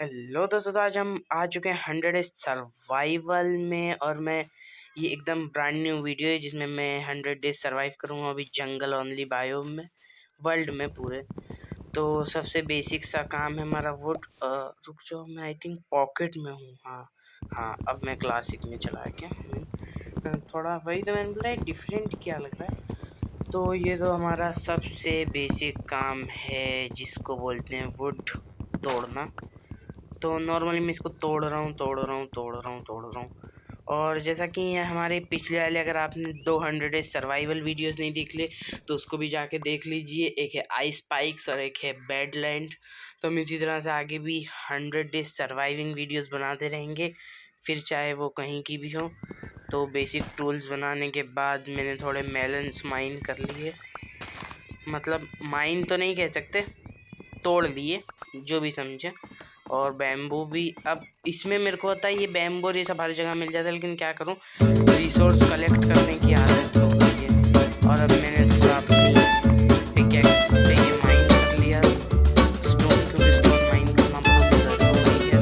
Hello दोस्तों, तो आज हम आ चुके हैं 100 डेज सर्वाइवल में। और मैं ये एकदम ब्रांड न्यू वीडियो है जिसमें मैं 100 डेज सर्वाइव करूँगा अभी जंगल ओनली बायोम में, वर्ल्ड में पूरे। तो सबसे बेसिक सा काम है हमारा वुड। रुक जाओ, मैं आई थिंक पॉकेट में हूँ। हाँ हाँ, अब मैं क्लासिक में चला गया। थोड़ा वही तो मैंने बोला, डिफरेंट क्या लग रहा है। तो ये तो हमारा सबसे बेसिक काम है जिसको बोलते हैं वुड तोड़ना। तो नॉर्मली मैं इसको तोड़ रहा हूँ। और जैसा कि ये हमारे पिछले वाले, अगर आपने 200 डेज सर्वाइवल वीडियोस नहीं देख ले तो उसको भी जाके देख लीजिए। एक है आइस स्पाइक्स और एक है बैडलैंड। तो हम इसी तरह से आगे भी 100 डेज सर्वाइविंग वीडियोस बनाते रहेंगे, फिर चाहे वो कहीं की भी हो। तो बेसिक टूल्स बनाने के बाद मैंने थोड़े मेलन्स माइन कर लिए, मतलब माइन तो नहीं कह सकते, तोड़ लिए, जो भी समझे। और बैम्बू भी, अब इसमें मेरे को होता है ये बैम्बू ये सब हर जगह मिल जाता है, लेकिन क्या करूं, रिसोर्स कलेक्ट करने की आदत हो गई है। और अब मैंने थोड़ा अपनी पिकैक्स से ये माइन कर लिया स्टोन, क्योंकि स्टोन माइन करना बहुत ज़रूरी है।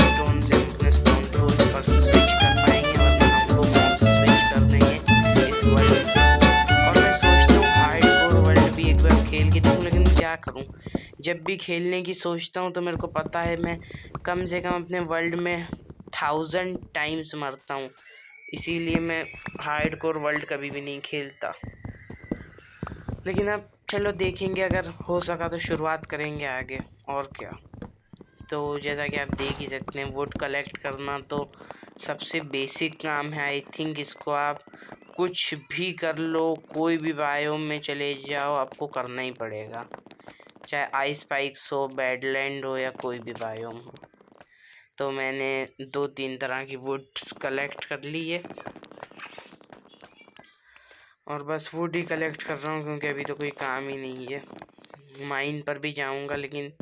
स्टोन से हम अपने स्टोन टूल्स पर स्विच कर पाएंगे, वरना हमको मॉब स्विच कर देंगे इस वर्ल्ड से। और मैं सोचता हूँ हार्डकोर वर्ल्ड भी एक बार खेल के देखूँ, लेकिन क्या करूँ, जब भी खेलने की सोचता हूँ तो मेरे को पता है मैं कम से कम अपने वर्ल्ड में 1000 टाइम्स मरता हूँ। इसीलिए मैं हार्डकोर वर्ल्ड कभी भी नहीं खेलता। लेकिन अब चलो देखेंगे, अगर हो सका तो शुरुआत करेंगे आगे, और क्या। तो जैसा कि आप देख ही सकते हैं, वुड कलेक्ट करना तो सबसे बेसिक काम है। आई थिंक इसको आप कुछ भी कर लो, कोई भी बायोम में चले जाओ, आपको करना ही पड़ेगा, चाहे आइस स्पाइक्स हो, बैडलैंड हो, या कोई भी बायोम हो। तो मैंने 2-3 तरह की वुड्स कलेक्ट कर ली है, और बस वुड ही कलेक्ट कर रहा हूँ क्योंकि अभी तो कोई काम ही नहीं है। माइन पर भी जाऊँगा, लेकिन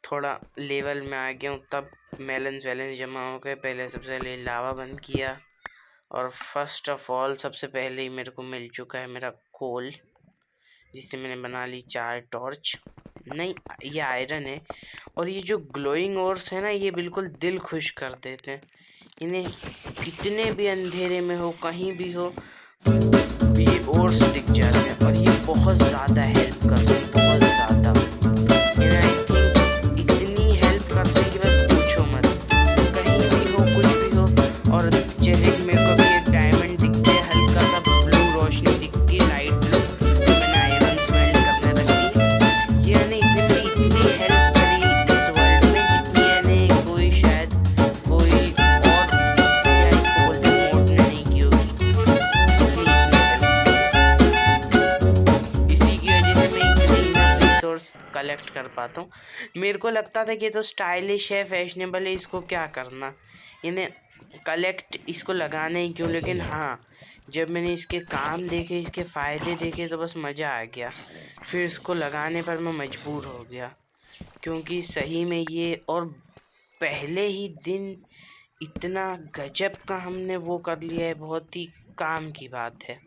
थोड़ा लेवल में आ गया हूँ, तब मेलन्स वेलेंस जमा हो गए। पहले सबसे पहले लावा बंद किया, और फर्स्ट ऑफ ऑल सबसे पहले ही मेरे को मिल चुका है मेरा कोल, जिससे मैंने बना ली 4 टॉर्च। नहीं, ये आयरन है। और ये जो ग्लोइंग ओर्स है ना, ये बिल्कुल दिल खुश कर देते हैं। इन्हें कितने भी अंधेरे में हो, कहीं भी हो, ये ओर्स दिख जाते हैं, और ये बहुत ज़्यादा हेल्प करते हैं, बहुत ज़्यादा। इन्हें आई थिंक इतनी हेल्प करते हैं कि बस पूछो मत, कहीं भी हो, कुछ भी हो। और जैसे कि मेरे को भी एक डायमंड दिखते है, हल्का सा ब्लू रोशनी दिखती है, लाइट ब्लू, तो मैंने आयरन स्मेल्ट करने रखी है। ये नहीं, इसने मेरी इतनी हेल्प करी इस वर्ल्ड में जितनी यानी कोई शायद कोई और, क्या इसको बोलते हैं, मोड ने नहीं की होगी, जितनी इसने हेल्प। इसी की वजह से मैं इतनी इनफ रिसोर्स कलेक्ट कर पाता हूँ। मेरे को लगता था कि ये तो स्टाइलिश है, फैशनेबल है, इसको क्या करना, इन्हें कलेक्ट इसको लगाना ही क्यों। लेकिन हाँ, जब मैंने इसके काम देखे, इसके फ़ायदे देखे, तो बस मज़ा आ गया। फिर इसको लगाने पर मैं मजबूर हो गया, क्योंकि सही में ये, और पहले ही दिन इतना गजब का हमने वो कर लिया है, बहुत ही काम की बात है।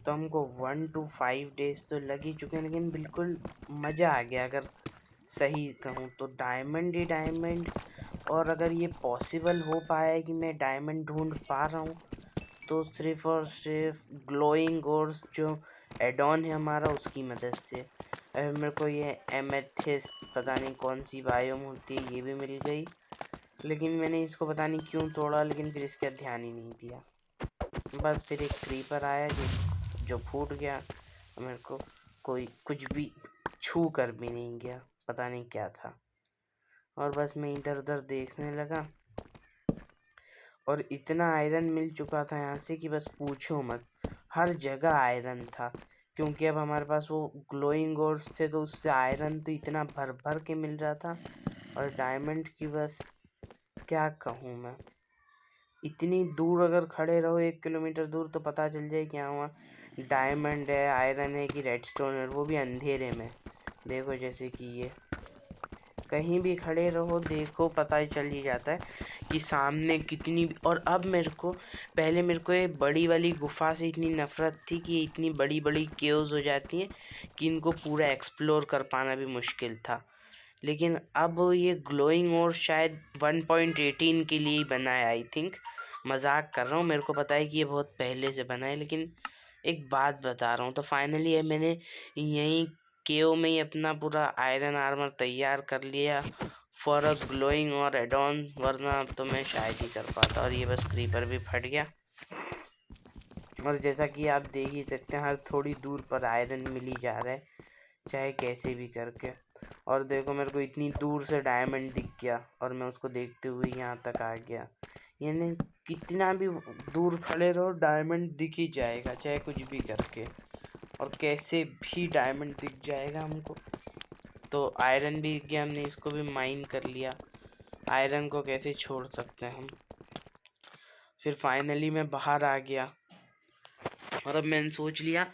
तो हमको 1 to 5 डेज तो लग ही चुके हैं, लेकिन बिल्कुल मज़ा आ गया अगर सही कहूँ तो। डायमंड ही डायमंड। और अगर ये पॉसिबल हो पाया कि मैं डायमंड ढूंढ पा रहा हूँ, तो सिर्फ और सिर्फ ग्लोइंग और जो एडॉन है हमारा, उसकी मदद से। अभी मेरे को ये एमेथिस्ट, पता नहीं कौन सी बायोम होती है, ये भी मिल गई। लेकिन मैंने इसको पता नहीं क्यों तोड़ा, लेकिन फिर इसका ध्यान ही नहीं दिया। बस फिर एक क्रीपर आया जो फूट गया, मेरे को कोई कुछ भी छू कर भी नहीं गया, पता नहीं क्या था। और बस मैं इधर उधर देखने लगा, और इतना आयरन मिल चुका था यहाँ से कि बस पूछो मत, हर जगह आयरन था। क्योंकि अब हमारे पास वो ग्लोइंग ओर्स थे, तो उससे आयरन तो इतना भर भर के मिल रहा था। और डायमंड की बस क्या कहूँ मैं, इतनी दूर अगर खड़े रहो 1 किलोमीटर दूर, तो पता चल जाए क्या हुआ, डायमंड है, आयरन है कि रेडस्टोन है, वो भी अंधेरे में। देखो जैसे कि ये कहीं भी खड़े रहो देखो पता ही चल ही जाता है कि सामने कितनी। और अब पहले मेरे को ये बड़ी वाली गुफा से इतनी नफ़रत थी कि इतनी बड़ी बड़ी केव्स हो जाती हैं कि इनको पूरा एक्सप्लोर कर पाना भी मुश्किल था। लेकिन अब ये ग्लोइंग और शायद 1.18 के लिए ही बना है आई थिंक। मजाक कर रहा हूँ, मेरे को पता है कि ये बहुत पहले से बना है, लेकिन एक बात बता रहा हूँ। तो फाइनली ये मैंने यहीं केव में ही अपना पूरा आयरन आर्मर तैयार कर लिया फॉर अ ग्लोइंग और एडॉन, वरना तो मैं शायद ही कर पाता। और ये बस क्रीपर भी फट गया। और जैसा कि आप देख ही सकते हैं हर थोड़ी दूर पर आयरन मिल ही जा रहा है, चाहे कैसे भी करके। और देखो मेरे को इतनी दूर से डायमंड दिख गया और मैं उसको देखते हुए यहाँ तक आ गया। यानी कितना भी दूर खड़े रहो डायमंड दिख ही जाएगा, चाहे कुछ भी करके, और कैसे भी डायमंड दिख जाएगा हमको। तो आयरन भी दिख गया, हमने इसको भी माइन कर लिया। आयरन को कैसे छोड़ सकते हैं हम। फिर फाइनली मैं बाहर आ गया और अब मैंने सोच लिया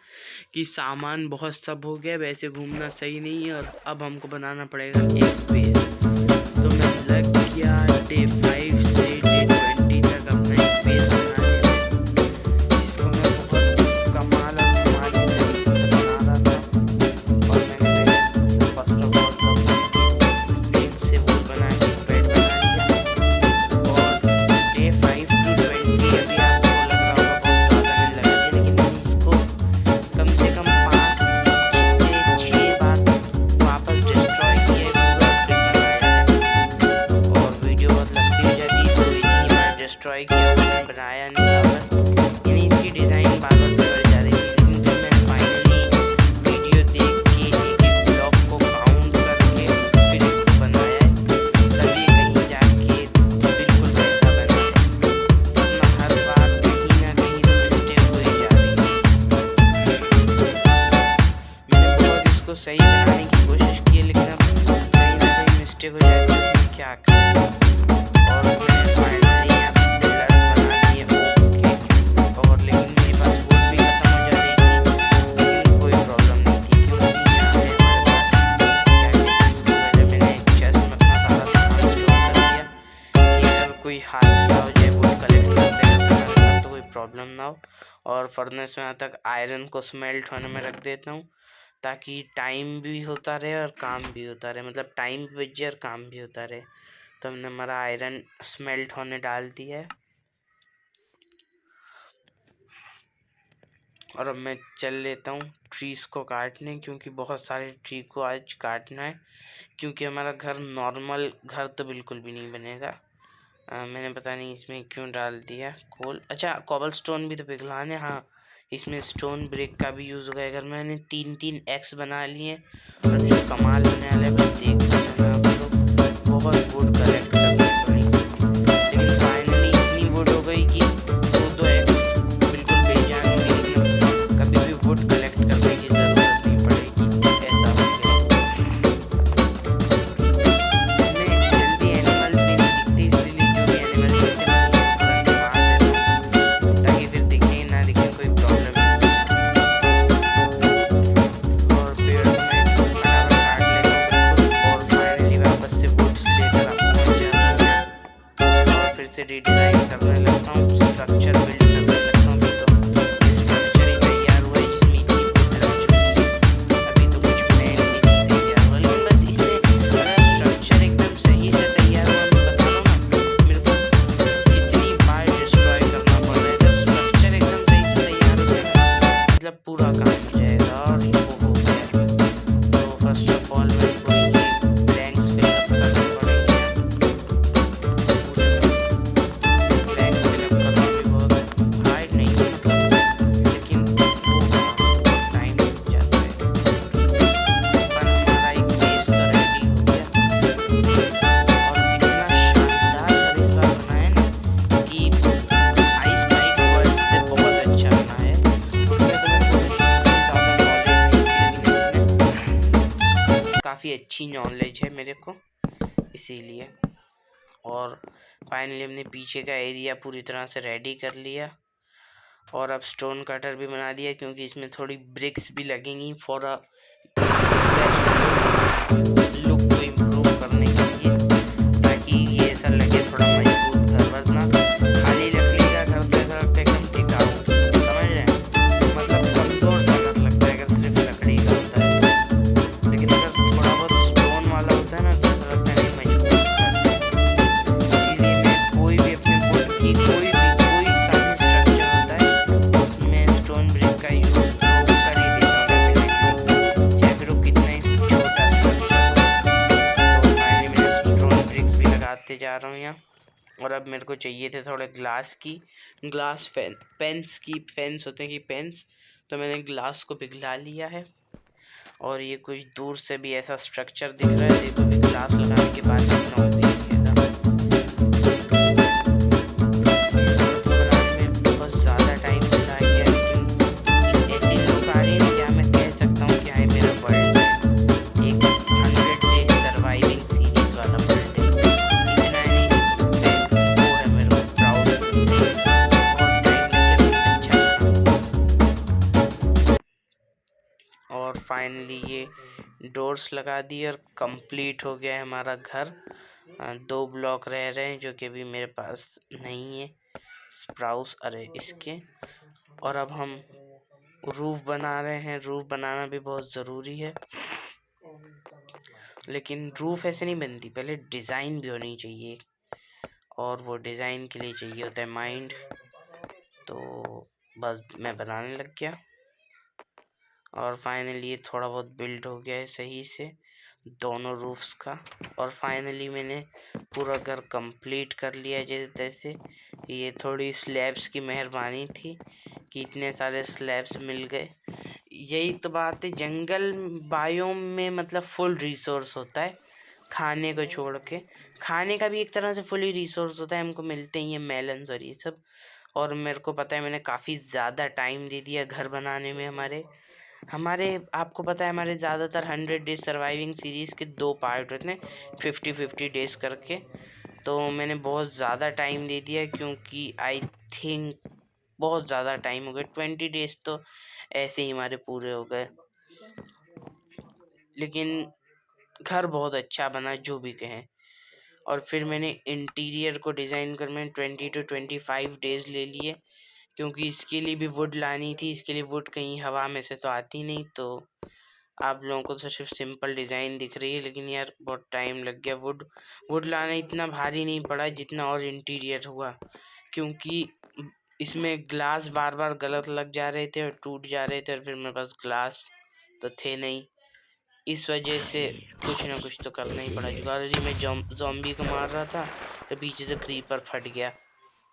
कि सामान बहुत सब हो गया, वैसे घूमना सही नहीं है, और अब हमको बनाना पड़ेगा एक बेस। तो मैं लग गया डे 5 से डे 20 तक अपना एक बेस बनाने में। इसको मैं बहुत कमाल और कमाल के तरीके से बना रहा था। और मैंने फर्स्ट ऑफ ऑल स्पेन से वो बना के बेड बना लिया। और डे 5 to 20 अभी आपको लग रहा होगा बहुत ज़्यादा नहीं लगा, लेकिन मैंने इसको कम से कम 5 से 6 बार वापस डिस्ट्रॉय किया है, पूरा अपडेट बनाया है। और वीडियो बहुत लंबी हो जाती तो इतनी बार डिस्ट्रॉय किया मैंने बनाया नहीं वापस, यानी इसकी डिज़ाइन बार बार बिगड़ जा रही थी। लेकिन फिर मैं फाइनली वीडियो देख के एक एक ब्लॉक को काउंट करके फिर इसको बनाया है, तभी कहीं जाके बिल्कुल वैसा बना है। वरना हर बार कहीं ना कहीं तो मिस्टेक हो ही जा रही है। मैंने बहुत इसको सही बनाने की कोशिश की है, लेकिन अब कहीं ना कहीं मिस्टेक हो जाती है, उसमें क्या करें। और मैंने फाइनली यहाँ पे पिलर्स बना दिए ओके। और लेकिन मेरे पास वुड भी खत्म हो जा रही थी, लेकिन कोई प्रॉब्लम नहीं थी, क्योंकि यहाँ पे हमारे पास पहले मैंने चेस्ट में अपना सारा सामान स्टोर कर दिया कि अगर कोई हादसा हो जाए वुड कलेक्ट करते करते तो कोई प्रॉब्लम ना हो। और फर्नेस में यहाँ तक आयरन को स्मेल्ट होने में रख देता हूँ, ताकि टाइम भी होता रहे और काम भी होता रहे, मतलब टाइम भी बच जाए और काम भी होता रहे। तो हमने हमारा आयरन स्मेल्ट होने डाल दिया है। और अब मैं चल लेता हूँ ट्रीज़ को काटने, क्योंकि बहुत सारे ट्री को आज काटना है, क्योंकि हमारा घर नॉर्मल घर तो बिल्कुल भी नहीं बनेगा। मैंने पता नहीं इसमें क्यों डाल दिया कोल। अच्छा कॉबल स्टोन भी तो पिघलाने, हाँ इसमें स्टोन ब्रेक का भी यूज़ होगा। अगर मैंने 3-3 एक्स बना लिए और जो कमाल होने वाला है बस देखते चलना आप लोग। बहुत वुड कलेक्ट करनी पड़ी, लेकिन फाइनली इतनी वुड हो गई कि 2-2 एक्स बिल्कुल बेजान हो गई, लेकिन कभी भी वुड कलेक्ट करने की ज़रूरत नहीं पड़ेगी। ऐसा हो गया। इसमें जल्दी एनिमल्स भी नहीं दिखते, इसलिए जो भी एनिमल्स दिखते हैं मैं तुरंत मार देता हूँ, ताकि फिर दिखे ना दिखे कोई प्रॉब्लम नहीं। और पेड़ को मैं फटाफट काट लेता हूँ बिल्कुल। और फाइनली वापस से वुड्स लेकर पहुँच जाता हूँ और फिर से रीडिज़ाइन करने लगता हूँ, स्ट्रक्चर बिल्ड करने लगता हूँ। तो स्ट्रक्चर ही तैयार हुआ है जिसमें इतनी वुड लग चुकी है। अभी तो कुछ प्लान भी नहीं तैयार हुआ, लेकिन बस इसमें अगर स्ट्रक्चर एकदम सही से तैयार हुआ, मैं बता रहा हूँ ना मेरे को कितनी बार डिस्ट्रॉय करना पड़ रहा है। अगर स्ट्रक्चर एकदम सही से तैयार हो जाएगा मतलब पूरा काम हो जाएगा। और वो हो गया। तो फर्स्ट ऑफ ऑल मेरे को ये ब्लैंक्स फिलअप करने पड़ेंगे। ब्लैंक्स फिलअप करना भी बहुत हार्ड नहीं है मतलब, लेकिन वो टाइम लग जाता है। पर हमारा एक बेस तो रेडी हो गया। और इतना शानदार घर इस बार बना है ना कि आइस पाइक्स वर्ल्ड से बहुत अच्छा बना है। इसमें तो मेरे को इतनी ज़्यादा नॉलेज नहीं थी, लेकिन इसमें काफ़ी अच्छी नॉलेज है मेरे को, इसीलिए। और फाइनली हमने पीछे का एरिया पूरी तरह से रेडी कर लिया। और अब स्टोन कटर भी बना दिया, क्योंकि इसमें थोड़ी ब्रिक्स भी लगेंगी फॉर अ लुक को इम्प्रूव करने आ रहा हूँ यहाँ। और अब मेरे को चाहिए थे थोड़े ग्लास पेन्स की पेन्स होते हैं कि पेन्स, तो मैंने ग्लास को पिघला लिया है। और ये कुछ दूर से भी ऐसा स्ट्रक्चर दिख रहा है, देखो भी ग्लास लगाने के बाद कितना वो दिखेगा। बनाने में बहुत ज़्यादा टाइम लगा गया, लेकिन ऐसी लुक आ रही है क्या मैं कह सकता हूँ कि हाँ मेरा वर्ल्ड है, एक 100 डेज सर्वाइविंग सीरीज वाला वर्ल्ड है। इतना नहीं वो है मेरे को प्राउड, बहुत टाइम लग गया, अच्छा था। और फाइनली ये डोर्स लगा दिए और कंप्लीट हो गया है हमारा घर। 2 ब्लॉक रह रहे हैं जो कि अभी मेरे पास नहीं है, स्प्राउस अरे इसके। और अब हम रूफ बना रहे हैं। रूफ बनाना भी बहुत ज़रूरी है, लेकिन रूफ ऐसे नहीं बनती, पहले डिज़ाइन भी होनी चाहिए, और वो डिज़ाइन के लिए चाहिए होता है माइंड। तो बस मैं बनाने लग गया और फाइनली ये थोड़ा बहुत बिल्ड हो गया है सही से दोनों रूफ्स का। और फाइनली मैंने पूरा घर कंप्लीट कर लिया जैसे तैसे। ये थोड़ी स्लैब्स की मेहरबानी थी कि इतने सारे स्लैब्स मिल गए। यही तो बात है, जंगल बायोम में मतलब फुल रिसोर्स होता है, खाने को छोड़ के। खाने का भी एक तरह से फुली रिसोर्स होता है, हमको मिलते ही हैं मेलन्स और ये सब। और मेरे को पता है मैंने काफ़ी ज़्यादा टाइम दे दिया घर बनाने में। हमारे आपको पता है हमारे ज़्यादातर 100 डेज सर्वाइविंग सीरीज़ के 2 पार्ट होते हैं 50-50 डेज़ करके। तो मैंने बहुत ज़्यादा टाइम दे दिया, क्योंकि आई थिंक बहुत ज़्यादा टाइम हो गया। 20 डेज़ तो ऐसे ही हमारे पूरे हो गए, लेकिन घर बहुत अच्छा बना जो भी कहें। और फिर मैंने इंटीरियर को डिज़ाइन कर में 20 to 25 डेज़ ले लिए, क्योंकि इसके लिए भी वुड लानी थी। इसके लिए वुड कहीं हवा में से तो आती नहीं, तो आप लोगों को तो सिर्फ सिंपल डिज़ाइन दिख रही है, लेकिन यार बहुत टाइम लग गया। वुड लाना इतना भारी नहीं पड़ा जितना और इंटीरियर हुआ, क्योंकि इसमें ग्लास बार बार गलत लग जा रहे थे और टूट जा रहे थे, और फिर मेरे पास ग्लास तो थे नहीं। इस वजह से कुछ ना कुछ तो करना ही पड़ा। जुगाड़ी मैं ज़ॉम्बी को मार रहा था तो पीछे से क्रीपर फट गया,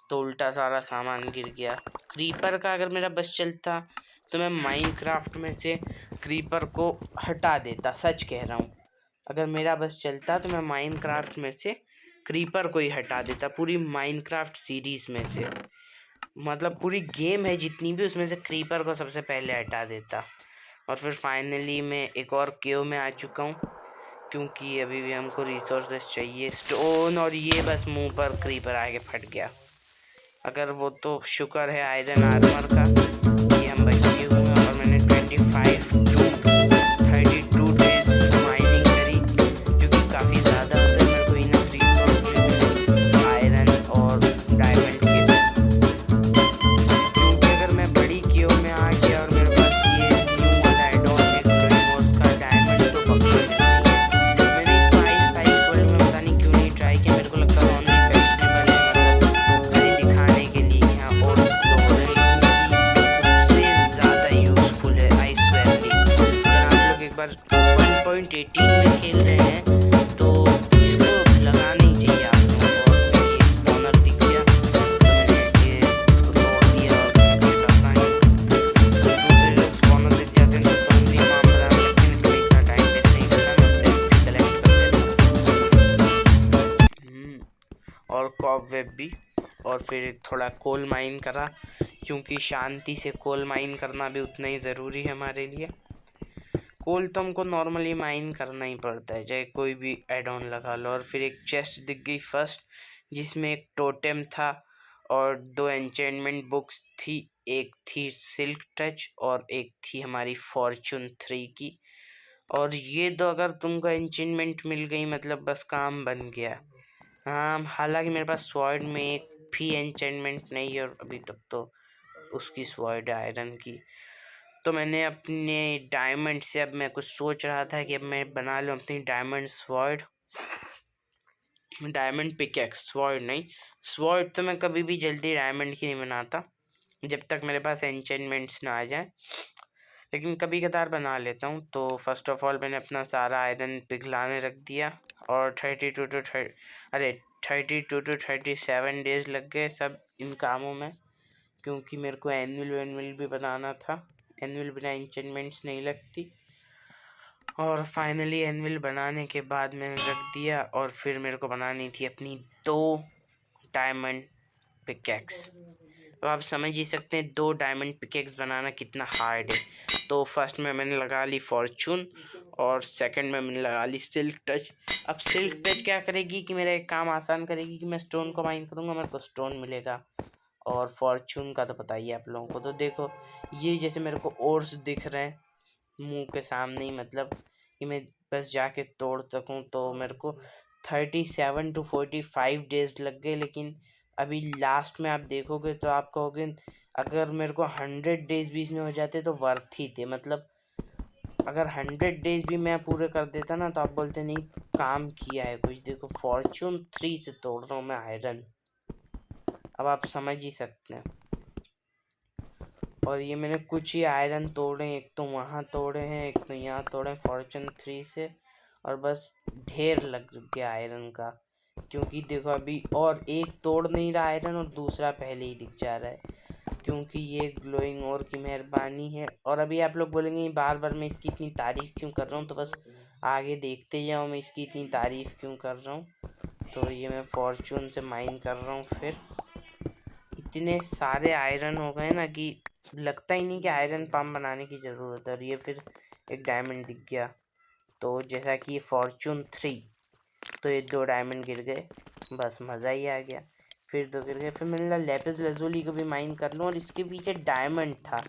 तो उल्टा सारा सामान गिर गया। क्रीपर का अगर मेरा बस चलता तो मैं माइनक्राफ्ट में से क्रीपर को हटा देता, सच कह रहा हूँ। अगर मेरा बस चलता तो मैं माइनक्राफ्ट में से क्रीपर को ही हटा देता, पूरी माइनक्राफ्ट सीरीज़ में से, मतलब पूरी गेम है जितनी भी, उसमें से क्रीपर को सबसे पहले हटा देता। और फिर फाइनली मैं एक और केव में आ चुका हूँ, क्योंकि अभी भी हमको रिसोर्सेस चाहिए, स्टोन। और ये बस मुंह पर क्रीपर आके फट गया। अगर वो तो शुक्र है आयरन आर्मर का कि हम बचे हुए हैं। और मैंने 25 to 32 डेज माइनिंग करी, जो कि काफ़ी ज़्यादा होता है। मेरे को इनफ रिसोर्स आयरन और डायमंड के, क्योंकि अगर मैं बड़ी केव में आ गया और मेरे पास ये न्यू वाला एडॉन है ग्लोइंग का डायमंड, तो पक्का मिलती है। मैंने इसको आइस वर्ल्ड में पता नहीं क्यों नहीं ट्राई किया, मेरे को लगता है ओनली फैशनेबल है, मतलब खाली दिखाने के लिए कि हाँ और ग्लो हो रहे हैं, लेकिन उससे ज़्यादा यूज़फुल है आइस वैली। अगर आप लोग एक बार 1.18 में खेल रहे हैं तो इसको लगाना ही चाहिए आप लोगों को। और ये स्पॉनर दिख गया तो मैंने ये इसको तोड़ दिया और मैं करता ही। दूसरे लोग स्पॉनर दिख जाते हैं तो तुम भी काम बना सकते हैं, इसमें इतना टाइम वेस्ट नहीं करना, मैं उससे कलेक्ट कर देता हूँ। और कॉबवेब भी। और फिर थोड़ा कोल माइन करा, क्योंकि शांति से कोल माइन करना भी उतना ही ज़रूरी है हमारे लिए। कोल तो हमको नॉर्मली माइन करना ही पड़ता है, चाहे कोई भी एड ऑन लगा लो। और फिर एक चेस्ट दिख गई फर्स्ट, जिसमें एक टोटेम था और 2 एन्चेंटमेंट बुक्स थी। एक थी सिल्क टच और एक थी हमारी फॉर्चून 3 की। और ये 2 अगर तुमको एन्चेंटमेंट मिल गई मतलब बस काम बन गया। हाँ, हालांकि मेरे पास स्वॉर्ड में एक भी एन्चेंटमेंट नहीं है, और अभी तक तो उसकी स्वॉर्ड है आयरन की। तो मैंने अपने डायमंड से, अब मैं कुछ सोच रहा था कि अब मैं बना लूँ अपनी diamond sword, diamond pickaxe, sword नहीं। स्वॉर्ड तो मैं कभी भी जल्दी डायमंड की नहीं बनाता जब तक मेरे पास एन्चेंटमेंट्स ना आ जाए, लेकिन कभी कदार बना लेता हूँ। तो फर्स्ट ऑफ ऑल मैंने अपना सारा आयरन पिघलाने रख दिया, और 32 to 30 अरे 32 to 37 डेज लग गए सब इन कामों में, क्योंकि मेरे को एनुअल भी बनाना था। एनुअल बिना इंचेंटमेंट्स नहीं लगती। और फाइनली एनुअल बनाने के बाद मैंने रख दिया, और फिर मेरे को बनानी थी अपनी 2 डायमंड पिकेक्स। तो आप समझ ही सकते हैं 2 डायमंड पिकेक्स बनाना कितना हार्ड है। तो फर्स्ट में मैंने लगा ली फॉर्चून, और सेकंड में मैंने लगा ली सिल्क टच। अब सिल्क टच क्या करेगी कि मेरा एक काम आसान करेगी कि मैं स्टोन को माइन करूँगा, मेरे को स्टोन मिलेगा। और फॉर्चून का तो पता ही है आप लोगों को। तो देखो ये जैसे मेरे को ओर्स दिख रहे हैं मुंह के सामने ही, मतलब कि मैं बस जाके तोड़ सकूं, तो मेरे को 37 to 45 डेज लग गए। लेकिन अभी लास्ट में आप देखोगे तो आप कहोगे अगर मेरे को 100 डेज भी इसमें हो जाते तो वर्थ ही थे। मतलब अगर 100 डेज भी मैं पूरे कर देता ना तो आप बोलते नहीं काम किया है कुछ। देखो फॉर्चून 3 से तोड़ रहा हूँ मैं आयरन, अब आप समझ ही सकते हैं। और ये मैंने कुछ ही आयरन तोड़े, एक तो वहाँ तोड़े हैं, एक तो यहाँ तोड़े फॉर्चून 3 से, और बस ढेर लग गया आयरन का। क्योंकि देखो अभी और एक तोड़ नहीं रहा आयरन, और दूसरा पहले ही दिख जा रहा है, क्योंकि ये ग्लोइंग और की मेहरबानी है। और अभी आप लोग बोलेंगे बार बार मैं इसकी इतनी तारीफ़ क्यों कर रहा हूँ, तो बस आगे देखते जाओ मैं इसकी इतनी तारीफ़ क्यों कर रहा हूँ। तो ये मैं फॉर्चून से माइन कर रहा हूँ। फिर इतने सारे आयरन हो गए ना कि लगता ही नहीं कि आयरन पाम बनाने की ज़रूरत है। और ये फिर एक डायमंड दिख गया। तो जैसा कि ये फॉर्चून 3, तो ये 2 डायमंड गिर गए, बस मज़ा ही आ गया। फिर 2 गिर गए, फिर मैंने लैपिस लजूली को भी माइन कर लूँ, और इसके पीछे डायमंड था,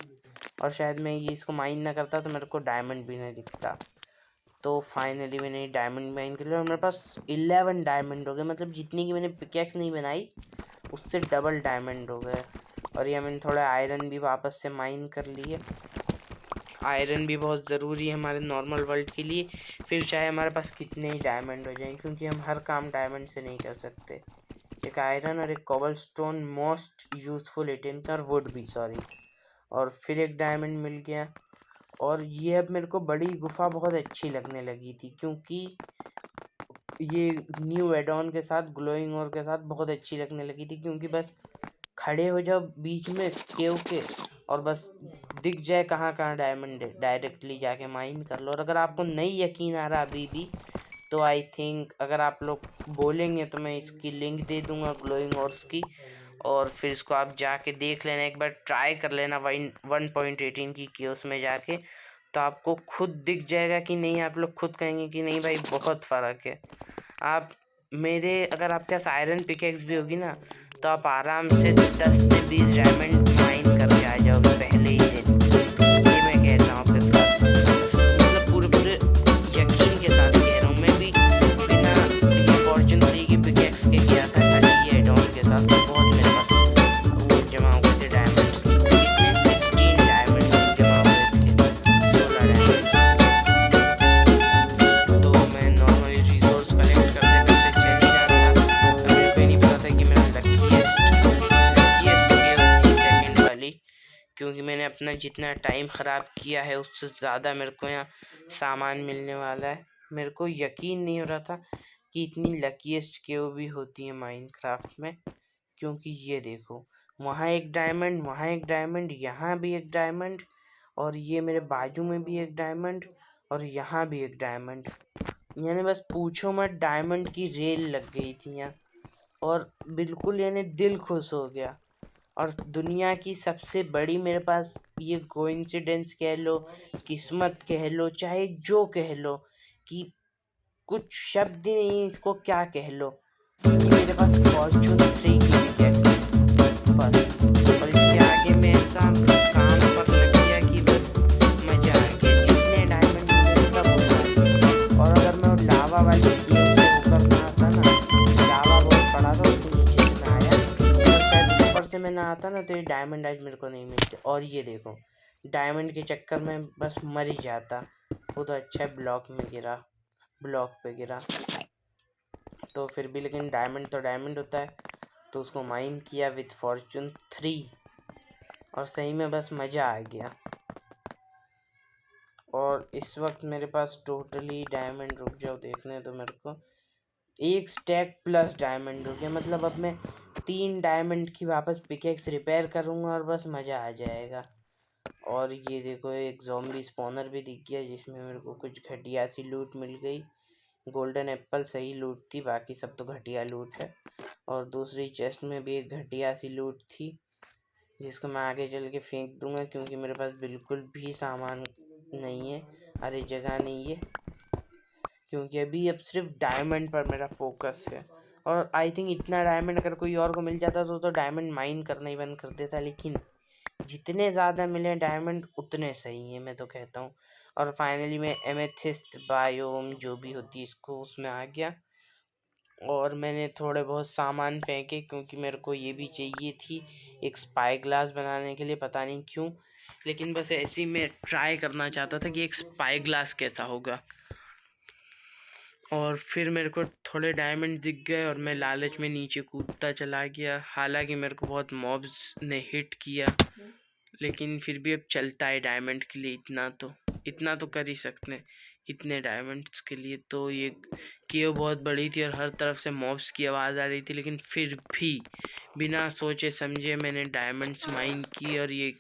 और शायद मैं ये इसको माइन ना करता तो मेरे को डायमंड भी नहीं दिखता। तो फाइनली मैंने डायमंड माइन कर लिया, और मेरे पास 11 डायमंड हो गए। मतलब जितनी की मैंने पिकेक्स नहीं बनाई उससे डबल डायमंड हो गए। और ये मैंने थोड़ा आयरन भी वापस से माइन कर लिए। आयरन भी बहुत ज़रूरी है हमारे नॉर्मल वर्ल्ड के लिए, फिर चाहे हमारे पास कितने ही डायमंड हो जाएं, क्योंकि हम हर काम डायमंड से नहीं कर सकते। एक आयरन और एक cobble stone most useful items, और वुड भी सॉरी। और फिर एक डायमंड मिल गया। और ये अब मेरे को बड़ी गुफा बहुत अच्छी लगने लगी थी, क्योंकि ये न्यू एडॉन के साथ ग्लोइंग और के साथ बहुत अच्छी लगने लगी थी। क्योंकि बस खड़े हो जाओ बीच में केव के, और बस दिख जाए कहाँ कहाँ डायमंड है, डायरेक्टली जाके माइन कर लो। और अगर आपको नहीं यकीन आ रहा अभी भी, तो आई थिंक अगर आप लोग बोलेंगे तो मैं इसकी लिंक दे दूंगा ग्लोइंग ऑर्स की, और फिर इसको आप जाके देख लेना, एक बार ट्राई कर लेना 1.18 की केव्स में जाके, तो आपको खुद दिख जाएगा कि नहीं। आप लोग खुद कहेंगे कि नहीं भाई बहुत फ़र्क है। आप मेरे अगर आपके पास आयरन पिकेक्स भी होगी ना, तो आप आराम से 10 से 20 डायमंड माइन करके आ जाओगे पहले ही दिन। ये मैं कहता हूँ आपके साथ, मतलब पूरे पूरे यकीन के साथ कह रहा हूँ। मैं भी बिना ये फॉर्चून 3 की पिकेक्स के गया था खाली ये एडॉन के साथ, तो बहुत मेरे पास वो जमा हुए थे डायमंड्स। कितने 16 डायमंड जमा हुए थे, 16 डायमंड। तो मैं नॉर्मली रिसोर्स कलेक्ट करते करते चल ही रहा था। तो मेरे को नहीं पता था कि मेरा लकीएस्ट केव थी सेकंड वाली, क्योंकि मैंने अपना जितना टाइम ख़राब किया है उससे ज़्यादा मेरे को यहाँ सामान मिलने वाला है। मेरे को यकीन नहीं हो रहा था कि इतनी लकीएस्ट केव भी होती है माइनक्राफ्ट में। क्योंकि ये देखो वहाँ एक डायमंड, वहाँ एक डायमंड, यहाँ भी एक डायमंड, और ये मेरे बाजू में भी एक डायमंड, और यहाँ भी एक डायमंड। यानी बस पूछो मत, डायमंड की रेल लग गई थी यहाँ, और बिल्कुल यानी दिल खुश हो गया। और दुनिया की सबसे बड़ी मेरे पास ये कोइंसिडेंस कह लो, किस्मत कह लो, चाहे जो कह लो, कि कुछ शब्द ही नहीं इसको क्या कह लो, कि मेरे पास फॉर्चून 3 की पिकेक्स बस। और इसके आगे मैं ऐसा काम पर लग गया कि बस मजा आ गया। जितने डायमंड मिले सब उठा। और अगर मैं लावा वाली केव से होकर ना आता ना, लावा बहुत बड़ा था उसके नीचे से मैं आया, और शायद ऊपर से मैं ना आता ना तो ये डायमंड आज मेरे को नहीं मिलते। और ये देखो डायमंड के चक्कर में बस मर ही जाता। वो तो अच्छा है ब्लॉक में गिरा, ब्लॉक पे गिरा। तो फिर भी लेकिन डायमंड तो डायमंड होता है, तो उसको माइन किया विथ फॉर्चून 3, और सही में बस मज़ा आ गया। और इस वक्त मेरे पास टोटली डायमंड, रुक जाओ देखने तो मेरे को एक स्टैक प्लस डायमंड हो गया। मतलब अब मैं 3 डायमंड की वापस पिकेक्स रिपेयर करूँगा और बस मज़ा आ जाएगा। और ये देखो एक ज़ॉम्बी स्पॉनर भी दिख गया जिसमें मेरे को कुछ घटिया सी लूट मिल गई। गोल्डन एप्पल सही लूट थी, बाकी सब तो घटिया लूट है। और दूसरी चेस्ट में भी एक घटिया सी लूट थी जिसको मैं आगे चल के फेंक दूंगा क्योंकि मेरे पास बिल्कुल भी सामान नहीं है, अरे जगह नहीं है, क्योंकि अभी अब सिर्फ डायमंड पर मेरा फोकस है। और आई थिंक इतना डायमंड अगर कोई और को मिल जाता तो डायमंड माइन करना ही बंद कर देता, लेकिन जितने ज़्यादा मिले डायमंड उतने सही है, मैं तो कहता हूँ। और फाइनली मैं एमेथिस्ट बायोम जो भी होती है इसको उसमें आ गया और मैंने थोड़े बहुत सामान फेंके क्योंकि मेरे को ये भी चाहिए थी एक स्पाई ग्लास बनाने के लिए, पता नहीं क्यों, लेकिन बस ऐसे ही मैं ट्राई करना चाहता था कि एक स्पाई ग्लास कैसा होगा। और फिर मेरे को थोड़े डायमंड दिख गए और मैं लालच में नीचे कूदता चला गया। हालांकि मेरे को बहुत मॉब्स ने हिट किया, लेकिन फिर भी अब चलता है डायमंड के लिए। इतना तो कर ही सकते हैं इतने डायमंड्स के लिए। तो ये केव बहुत बड़ी थी और हर तरफ से मॉब्स की आवाज़ आ रही थी, लेकिन फिर भी बिना सोचे समझे मैंने डायमंड्स माइन की और ये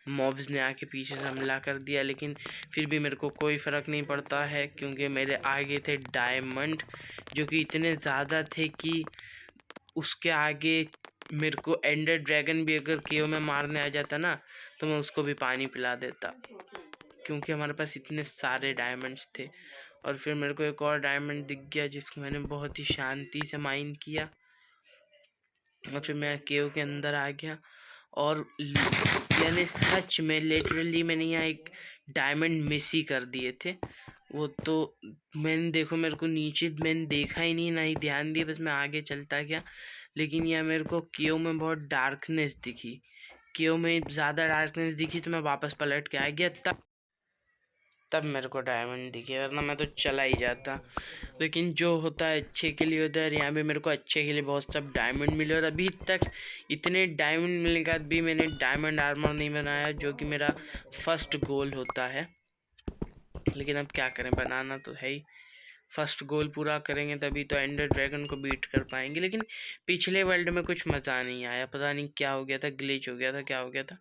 मॉब्स ने आके पीछे से हमला कर दिया। लेकिन फिर भी मेरे को कोई फ़र्क नहीं पड़ता है क्योंकि मेरे आगे थे डायमंड जो कि इतने ज़्यादा थे कि उसके आगे मेरे को एंडर ड्रैगन भी अगर केव में मारने आ जाता ना तो मैं उसको भी पानी पिला देता, क्योंकि हमारे पास इतने सारे डायमंड्स थे। और फिर मेरे को एक और डायमंड दिख गया जिसको मैंने बहुत ही शांति से माइन किया और फिर मैं केव के अंदर आ गया। और यानी सच में लिटरली मैंने यहाँ एक डायमंड मिस ही कर दिए थे। वो तो मैंने देखो मेरे को नीचे मैंने देखा ही नहीं, ना ही ध्यान दिया, बस मैं आगे चलता गया। लेकिन यह मेरे को केव में बहुत डार्कनेस दिखी, केव में ज़्यादा डार्कनेस दिखी तो मैं वापस पलट के आ गया। तब मेरे को डायमंड दिखे, वरना मैं तो चला ही जाता। लेकिन जो होता है अच्छे के लिए होता है, यहाँ पे मेरे को अच्छे के लिए बहुत सब डायमंड मिले। और अभी तक इतने डायमंड मिलने के बाद भी मैंने डायमंड आर्मर नहीं बनाया, जो कि मेरा फर्स्ट गोल होता है। लेकिन अब क्या करें, बनाना तो है ही। फर्स्ट गोल पूरा करेंगे तभी तो एंडर ड्रैगन को बीट कर पाएंगे। लेकिन पिछले वर्ल्ड में कुछ मज़ा नहीं आया, पता नहीं क्या हो गया था, ग्लिच हो गया था, क्या हो गया था,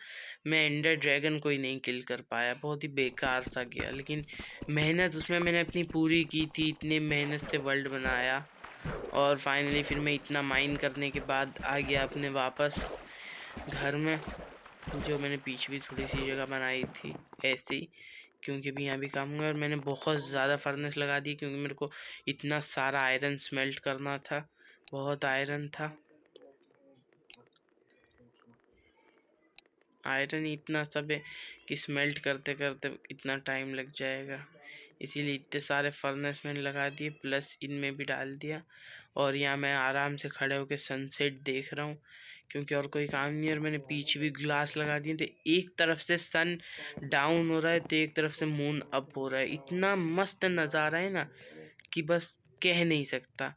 मैं एंडर ड्रैगन को ही नहीं किल कर पाया, बहुत ही बेकार सा गया। लेकिन मेहनत उसमें मैंने अपनी पूरी की थी, इतनी मेहनत से वर्ल्ड बनाया। और फाइनली फिर मैं इतना माइन करने के बाद आ गया अपने वापस घर में, जो मैंने पीछे भी थोड़ी सी जगह बनाई थी ऐसे ही, क्योंकि भी यहाँ भी काम हुआ। और मैंने बहुत ज़्यादा फर्नेस लगा दी क्योंकि मेरे को इतना सारा आयरन स्मेल्ट करना था, बहुत आयरन था। आयरन इतना सब है कि स्मेल्ट करते करते इतना टाइम लग जाएगा, इसीलिए इतने सारे फर्नेस मैंने लगा दिए, प्लस इनमें भी डाल दिया। और यहाँ मैं आराम से खड़े होकर सनसेट देख रहा हूँ क्योंकि और कोई काम नहीं है। और मैंने पीछे भी ग्लास लगा दिए, तो एक तरफ से सन डाउन हो रहा है तो एक तरफ से मून अप हो रहा है। इतना मस्त नज़ारा है ना कि बस कह नहीं सकता,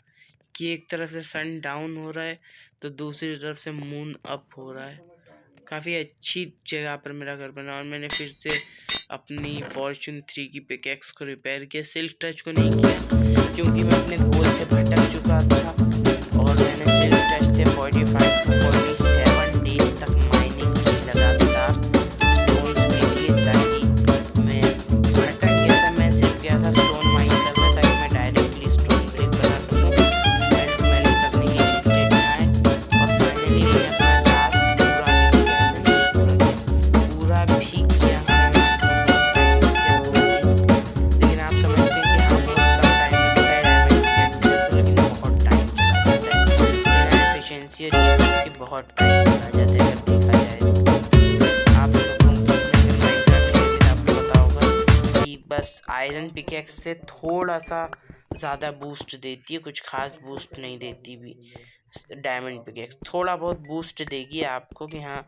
कि एक तरफ से सन डाउन हो रहा है तो दूसरी तरफ से मून अप हो रहा है। काफ़ी अच्छी जगह पर मेरा घर बना। और मैंने फिर से अपनी फॉर्च्यून 3 की पिकेक्स को रिपेयर किया, सिल्क टच को नहीं किया क्योंकि मैं अपने गोल से भटक चुका था। और मैंने सिल्क टच से 45 to 47 डेज तक माइनिंग की लगातार स्टोन्स के लिए, ताकि मैं भटक गया था, मैं सिर्फ गया था स्टोन माइन करने ताकि मैं डायरेक्टली स्टोन ब्रेक बना सकूँ, स्मेल्ट मेल्ट करने की लिमिटेड ना आए। और फाइनली मैंने अपना टास्क पूरा भी किया। लेकिन आप समझते हैं कि हाँ बहुत कम टाइम लगता है डायमंड पिकेक्स, लेकिन बहुत टाइम लगता है। एफिशिएंसी और ये सब के बहुत टाइम लगा जाता है अगर देखा जाए तो। आप लोगों को माइनक्राफ्ट आपको पता होगा कि बस आयरन पिकेक्स से थोड़ा सा ज़्यादा बूस्ट देती है, कुछ खास बूस्ट नहीं देती भी। डायमंड पिकेक्स थोड़ा बहुत बूस्ट देगी आपको कि हाँ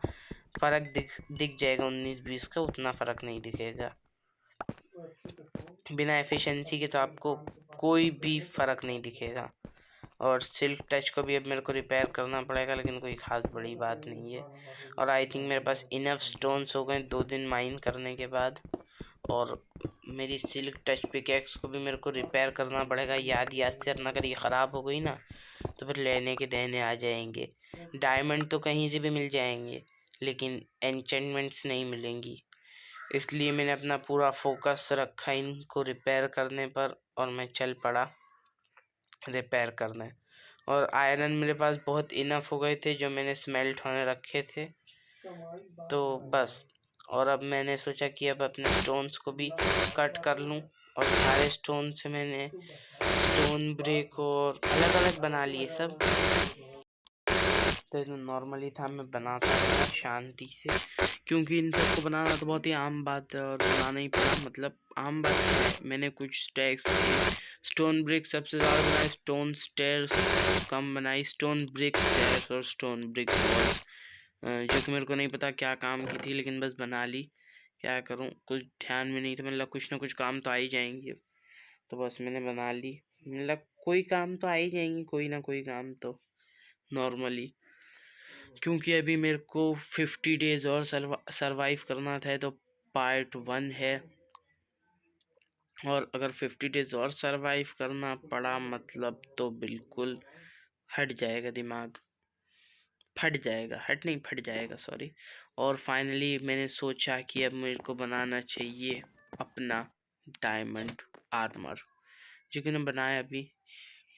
फ़र्क दिख जाएगा, 19-20 का उतना फ़र्क नहीं दिखेगा। बिना एफिशिएंसी के तो आपको कोई भी फ़र्क नहीं दिखेगा। और सिल्क टच को भी अब मेरे को रिपेयर करना पड़ेगा, लेकिन कोई ख़ास बड़ी बात नहीं है। और आई थिंक मेरे पास इनफ स्टोन्स हो गए 2 दिन माइन करने के बाद। और मेरी सिल्क टच पिकैक्स को भी मेरे को रिपेयर करना पड़ेगा। याद से, अगर ये ख़राब हो गई ना तो फिर लेने के देने आ जाएंगे। डायमंड तो कहीं से भी मिल जाएंगे लेकिन एन्चेंटमेंट्स नहीं मिलेंगी, इसलिए मैंने अपना पूरा फोकस रखा इनको रिपेयर करने पर और मैं चल पड़ा रिपेयर करने। और आयरन मेरे पास बहुत इनफ हो गए थे जो मैंने स्मेल्ट होने रखे थे, तो बस। और अब मैंने सोचा कि अब अपने स्टोन्स को भी कट कर लूं और सारे स्टोन से मैंने स्टोन ब्रेक और अलग अलग बना लिए सब। तो ये नॉर्मली था, मैं बनाता था शांति से, क्योंकि इन सबको बनाना तो बहुत ही आम बात है और बनाना ही पड़ा। मतलब आम बात है, मैंने कुछ स्टैक्स स्टोन ब्रिक सबसे ज़्यादा बनाए, स्टोन स्टेयर्स कम बनाई, स्टोन ब्रिक स्टेयर्स और स्टोन ब्रिक वॉल्स, जो कि मेरे को नहीं पता क्या काम की थी, लेकिन बस बना ली। क्या करूं, कुछ ध्यान में नहीं था, मतलब कुछ ना कुछ काम तो आ ही जाएंगे, तो बस मैंने बना ली। मतलब कोई काम तो आ ही जाएंगे, कोई ना कोई काम तो नॉर्मली, क्योंकि अभी मेरे को 50 डेज़ और सरवाइव करना था। तो पार्ट 1 है, और अगर 50 डेज़ और सरवाइव करना पड़ा मतलब तो बिल्कुल हट जाएगा दिमाग, फट जाएगा, हट नहीं फट जाएगा सॉरी। और फाइनली मैंने सोचा कि अब मेरे को बनाना चाहिए अपना डायमंड आर्मर, जो कि मैंने बनाया अभी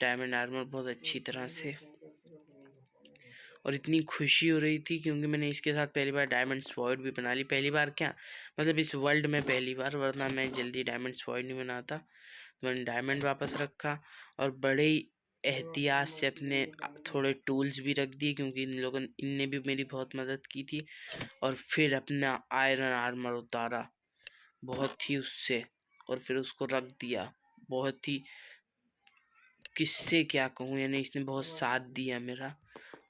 डायमंड आर्मर बहुत अच्छी तरह से। और इतनी खुशी हो रही थी क्योंकि मैंने इसके साथ पहली बार डायमंड स्वॉर्ड भी बना ली। पहली बार क्या, मतलब इस वर्ल्ड में पहली बार, वरना मैं जल्दी डायमंड स्वॉर्ड नहीं बनाता। तो मैंने डायमंड वापस रखा और बड़े ही एहतियात से अपने थोड़े टूल्स भी रख दिए, क्योंकि इनने भी मेरी बहुत मदद की थी। और फिर अपना आयरन आर्मर उतारा बहुत ही उससे, और फिर उसको रख दिया। बहुत ही, किससे क्या कहूँ, यानी इसने बहुत साथ दिया मेरा।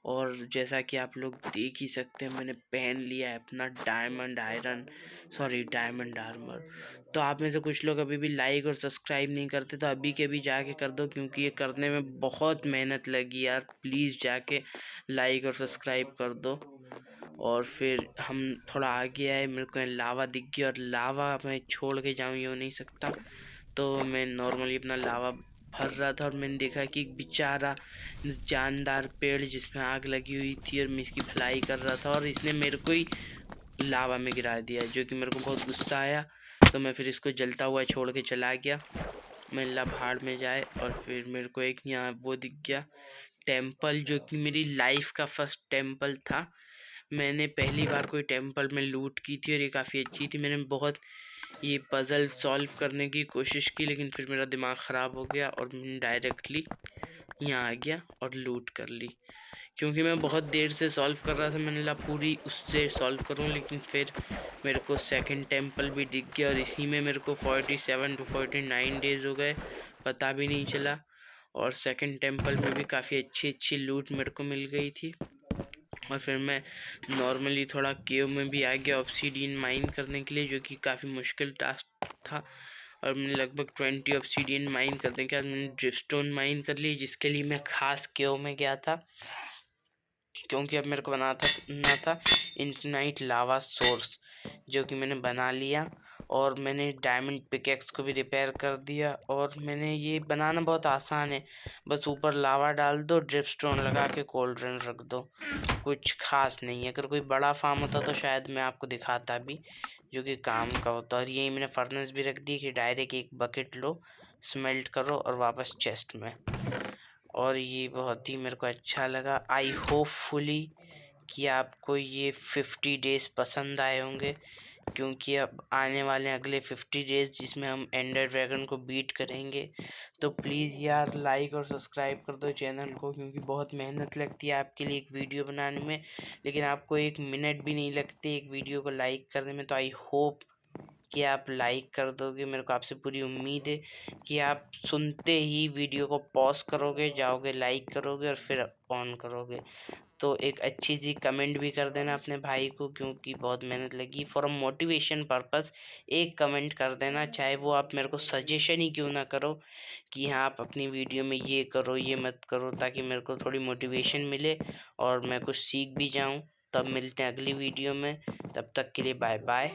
और जैसा कि आप लोग देख ही सकते हैं, मैंने पहन लिया है अपना डायमंड आर्मर। तो आप में से कुछ लोग अभी भी लाइक और सब्सक्राइब नहीं करते, तो अभी के भी जाके कर दो, क्योंकि ये करने में बहुत मेहनत लगी यार। प्लीज़ जाके लाइक और सब्सक्राइब कर दो। और फिर हम थोड़ा आगे आए, मेरे को लावा दिख गया, और लावा मैं छोड़ के जाऊँ ये हो नहीं सकता, तो मैं नॉर्मली अपना लावा भर रहा था। और मैंने देखा कि एक बेचारा जानदार पेड़ जिसमें आग लगी हुई थी, और मैं इसकी भलाई कर रहा था, और इसने मेरे को ही लावा में गिरा दिया, जो कि मेरे को बहुत गुस्सा आया। तो मैं फिर इसको जलता हुआ छोड़ के चला गया, मैं भाड़ में जाए। और फिर मेरे को एक यहाँ वो दिख गया टेम्पल, जो कि मेरी लाइफ का फर्स्ट टेम्पल था। मैंने पहली बार कोई टेम्पल में लूट की थी और ये काफ़ी अच्छी थी। मैंने बहुत ये पज़ल सॉल्व करने की कोशिश की, लेकिन फिर मेरा दिमाग ख़राब हो गया और मैंने डायरेक्टली यहाँ आ गया और लूट कर ली, क्योंकि मैं बहुत देर से सॉल्व कर रहा था। मैंने कहा पूरी उससे सॉल्व करूँ, लेकिन फिर मेरे को सेकंड टेम्पल भी दिख गया, और इसी में मेरे को 47 to 49 डेज़ हो गए, पता भी नहीं चला। और सेकंड टेम्पल में भी काफ़ी अच्छी लूट मेरे को मिल गई थी। और फिर मैं नॉर्मली थोड़ा केव में भी आ गया ऑब्सीडियन माइन करने के लिए, जो कि काफ़ी मुश्किल टास्क था। और मैंने लगभग 20 ऑब्सीडियन माइन करने के बाद मैंने ड्रिफ्टस्टोन माइन कर ली, जिसके लिए मैं खास केव में गया था, क्योंकि अब मेरे को बनाना था इन्फिनाइट लावा सोर्स, जो कि मैंने बना लिया। और मैंने डायमंड पिकेक्स को भी रिपेयर कर दिया। और मैंने ये बनाना बहुत आसान है, बस ऊपर लावा डाल दो, ड्रिपस्टोन लगा के कोल्ड ड्रिंक रख दो, कुछ खास नहीं है। अगर कोई बड़ा फार्म होता तो शायद मैं आपको दिखाता भी, जो कि काम का होता। और यही मैंने फर्नेस भी रख दी कि डायरेक्ट एक बकेट लो, स्मेल्ट करो और वापस चेस्ट में। और ये बहुत ही मेरे को अच्छा लगा। आई होपफुली कि आपको ये 50 डेज़ पसंद आए होंगे, क्योंकि अब आने वाले अगले 50 डेज़ जिसमें हम एंडर ड्रैगन को बीट करेंगे। तो प्लीज़ यार लाइक और सब्सक्राइब कर दो चैनल को, क्योंकि बहुत मेहनत लगती है आपके लिए एक वीडियो बनाने में, लेकिन आपको 1 मिनट भी नहीं लगते एक वीडियो को लाइक करने में। तो आई होप कि आप लाइक कर दोगे। मेरे को आपसे पूरी उम्मीद है कि आप सुनते ही वीडियो को पॉज करोगे, जाओगे लाइक करोगे और फिर ऑन करोगे। तो एक अच्छी सी कमेंट भी कर देना अपने भाई को, क्योंकि बहुत मेहनत लगी। फॉर अ मोटिवेशन पर्पस एक कमेंट कर देना, चाहे वो आप मेरे को सजेशन ही क्यों ना करो कि हाँ आप अपनी वीडियो में ये करो ये मत करो, ताकि मेरे को थोड़ी मोटिवेशन मिले और मैं कुछ सीख भी जाऊँ। तब मिलते हैं अगली वीडियो में, तब तक के लिए बाय बाय।